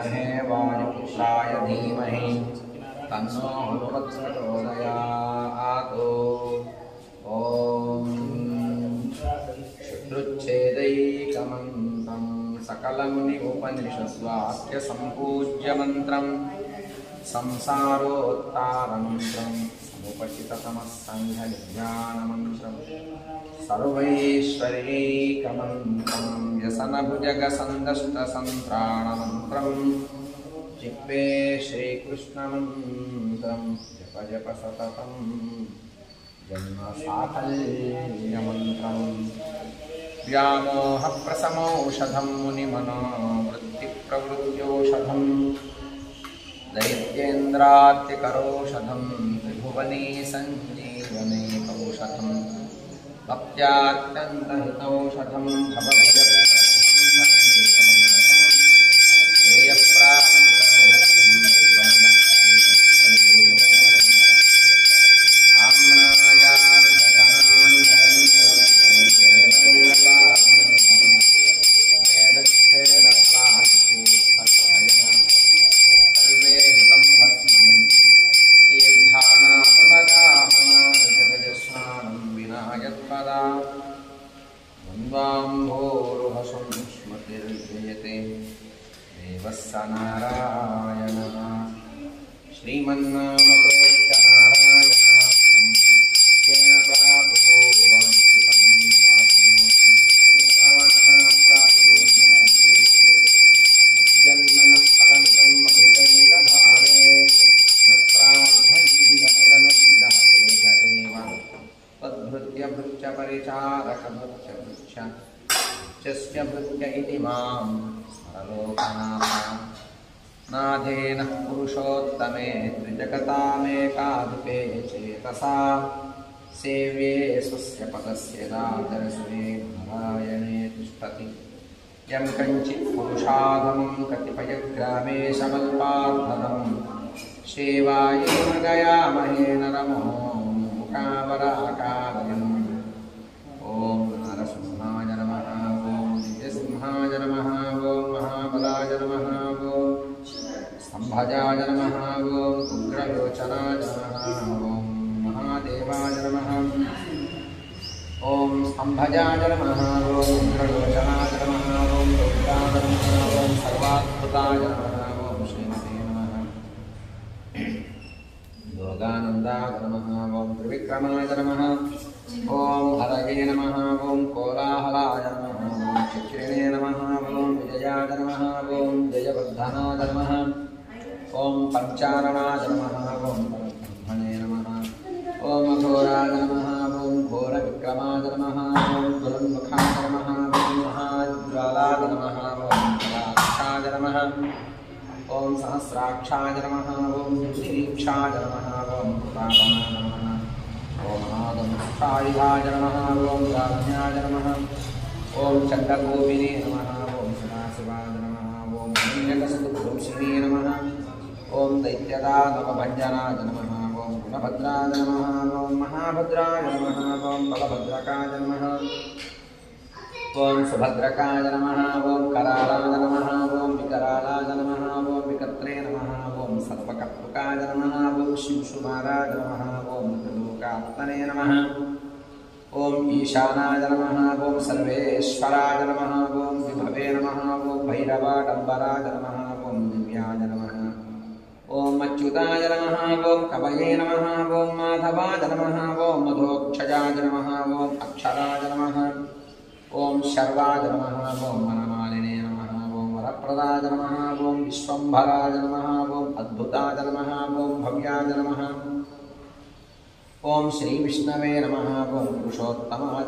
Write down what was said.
विद्महे वायुपुत्राय धीमहि तन्नो प्रचोदयात्। ॐ शुश्रुच्छेदैकमन्त्रं सकलमुनिमुपनिषद्वाक्यसम्पूज्यमन्त्रं संसारोत्तारमन्त्रं समुपचिततमस्सङ्घनिज्ञानमन्त्रं सर्वैश्वर्यैकमन्त्रं व्यसनभुजगसन्दष्टसन्त्राणमन्त्रं जिह्वे श्रीकृष्णमन्त्रं जप जप सततं जन्मसाफल्यमन्त्रं व्यामोहप्रशमौषधं मुनिमनोवृत्तिप्रवृत्त्यौषधं दैत्येन्द्रार्तिकरौषधं त्रिभुवने सञ्जीवनेकौषधं भक्त्यात्यन्तहितौषधं स्मृतिर्जयते देवस्य नारायणः श्रीमन्नामप्रोच्च नारायणार्थं तेन प्रापुः वाञ्छितं मज्जन्मनः फलमिदं मधुकैकधारे न प्रार्थनीयमदनुग्रह एष एव तद्भृत्य भृत्य परिचारकभृत्य भृत्य चस्य भृत्य इति मां स्मरलोकनाथ नाथेन पुरुषोत्तमे त्रिजगतामेकाधिपे चेतसा सेव्ये स्वस्य पदस्य दादरस्वे नारायणे तिष्ठति यं कञ्चित् पुरुषाधमं कतिपयग्रामे समल्पार्धनं सेवायै मृगयामहे नरमो मुखावराकादयम्। ॐ नरसिंहाय नमः, ॐ दिव्यसिंहाय नमः, ॐ महाबलाय नमः, ॐ स्तम्भजाय नमः, ॐ उग्रलोचनाय नमः, ॐ महादेवाय नमः, ॐ स्तम्भजाय नमः, ॐ उग्रलोचनाय नमः, ॐ दुर्गाय नमः, ॐ सर्वाद्भुताय नमः, ॐ श्रीमते नमः, योगानन्दाय नमः, ॐ त्रिविक्रमाय नमः, ॐ हरये नमः, ॐ कोलाहलाय नमः, ॐ चक्रिणे नमः, ॐ विजयाय नमः, ॐ जयवर्धनाय नमः, ॐ पञ्चारणाय नमः, ॐ परब्रह्मणे नमः, ॐ अघोराय नमः, ॐ घोरविक्रमाय नमः, ॐ दुरन्मुखाय नमः, ॐ महाज्वालाय नमः, ॐ कलाक्षाय नमः, ॐ सहस्राक्षाय नमः, ॐ निरीक्षाय नमः, ॐ कृतापनाय नमः, ॐ आगमस्थायुधाय नमः, ॐ राज्ञाय नमः, ॐ चक्रगोपिने नमः, ॐ सदाशिवाय नमः, ॐ हिरण्यकशिपुवंशिने नमः, ॐ दैत्यदानवभञ्जनाय नमः, ॐ गुणभद्राय नमः, ॐ महाभद्राय नमः, ॐ बलभद्रकाय नमः, ॐ सुभद्रकाय नमः, ॐ करालाय नमः, ॐ विकरालाय नमः, ॐ विकत्रे नमः, ॐ सर्वकर्तृकाय नमः, ॐ शिवशुमाराय नमः, ॐ त्रिलोकात्मने नमः, ॐ ईशानाय नमः, ॐ सर्वेश्वराय नमः, ॐ विभवे नमः, ॐ भैरवाडम्बराय नमः, ॐ दिव्याय नमः, ॐ अच्युताय नमः, ॐ कवये नमः, ॐ माधवाय नमः, ॐ मधोक्षजाय नमः, ॐ अक्षराय नमः, ॐ शर्वाय नमः, ॐ वनमालिने नमः, ॐ वरप्रदाय नमः, ॐ विश्वम्भराय नमः, ॐ अद्भुताय नमः, ॐ भव्याय नमः, ॐ श्रीविष्णवे नमः, ॐ पुरुषोत्तमाय नमः।